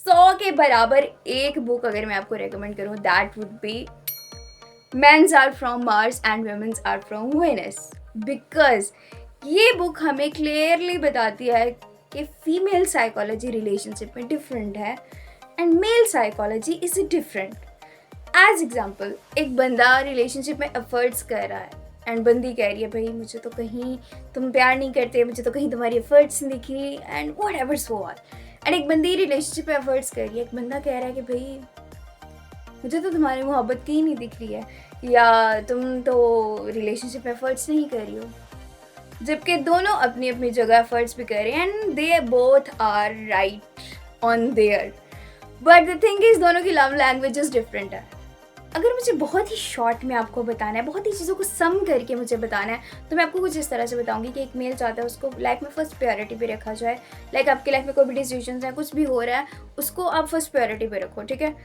100 के बराबर एक बुक अगर मैं आपको रेकमेंड करूँ, that would be mens are from Mars and womens are from Venus. Because ये बुक हमें क्लियरली बताती है कि फीमेल साइकोलॉजी रिलेशनशिप में डिफरेंट है and male psychology is different. As example, एक बंदा रिलेशनशिप में एफर्ट्स कर रहा है एंड बंदी कह रही है भाई मुझे तो कहीं तुम प्यार नहीं करते, मुझे तो कहीं तुम्हारी एफर्ट्स नहीं दिख रही and what ever so on. And एक बंदी रिलेशनशिप में एफर्ट्स कर रही है, एक बंदा कह रहा है कि भाई मुझे तो तुम्हारी मोहब्बत की ही नहीं दिख रही है, या तुम तो रिलेशनशिप में एफर्ट्स नहीं कर रही हो। जबकि दोनों अपनी अपनी जगह एफर्ट्स भी कर रहे हैं and they both are right on there, but the thing is दोनों की लव लैंग्वेजेस डिफरेंट है। अगर मुझे बहुत ही शॉर्ट में आपको बताना है, बहुत ही चीज़ों को सम करके मुझे बताना है, तो मैं आपको कुछ इस तरह से बताऊंगी कि एक मेल चाहता है उसको लाइफ में फर्स्ट प्रायोरिटी पे रखा जाए। लाइक आपकी लाइफ में कोई भी डिसीजन है, कुछ भी हो रहा है, उसको आप फर्स्ट प्रायोरिटी पे रखो, ठीक है।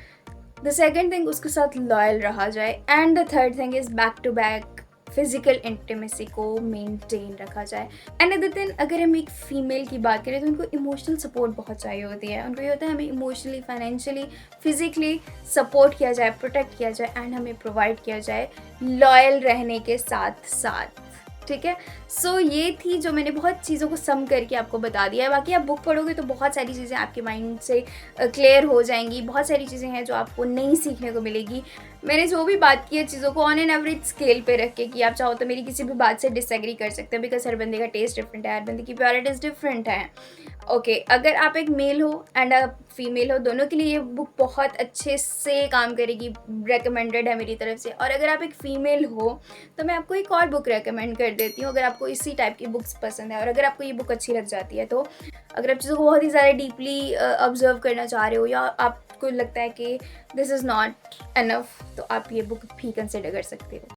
द सेकेंड थिंग, उसके साथ लॉयल रहा जाए। And the third thing is back to back physical intimacy को मेंटेन रखा जाए। एंड अदर दिन अगर हम एक फीमेल की बात करें तो उनको इमोशनल सपोर्ट बहुत चाहिए होती है। उनको ये होता है हमें इमोशनली, फाइनेंशियली, फिजिकली सपोर्ट किया जाए, प्रोटेक्ट किया जाए एंड हमें प्रोवाइड किया जाए लॉयल रहने के साथ साथ, ठीक है। सो ये थी जो मैंने बहुत चीज़ों को सम करके आपको बता दिया है। बाकी आप बुक पढ़ोगे तो बहुत सारी चीज़ें आपके माइंड से क्लियर हो जाएंगी, बहुत सारी चीज़ें हैं जो आपको नई सीखने को मिलेगी। मैंने जो भी बात की है चीज़ों को ऑन एन एवरेज स्केल पे रख के, कि आप चाहो तो मेरी किसी भी बात से डिसएग्री कर सकते हैं, बिकॉज हर बंदे का टेस्ट डिफरेंट है, हर बंदे की प्रायोरिटीज डिफरेंट है। ओके, अगर आप एक मेल हो एंड आप फीमेल हो, दोनों के लिए ये बुक बहुत अच्छे से काम करेगी, रेकमेंडेड है मेरी तरफ से। और अगर आप एक फ़ीमेल हो तो मैं आपको एक और बुक रेकमेंड कर देती हूँ, अगर आपको इसी टाइप की बुक्स पसंद है और अगर आपको ये बुक अच्छी लग जाती है। तो अगर आप चीज़ों को बहुत ही ज़्यादा डीपली ऑब्जर्व करना चाह रहे हो या आपको लगता है कि दिस इज़ नॉट इनफ, तो आप ये बुक भी कंसिडर कर सकते हो।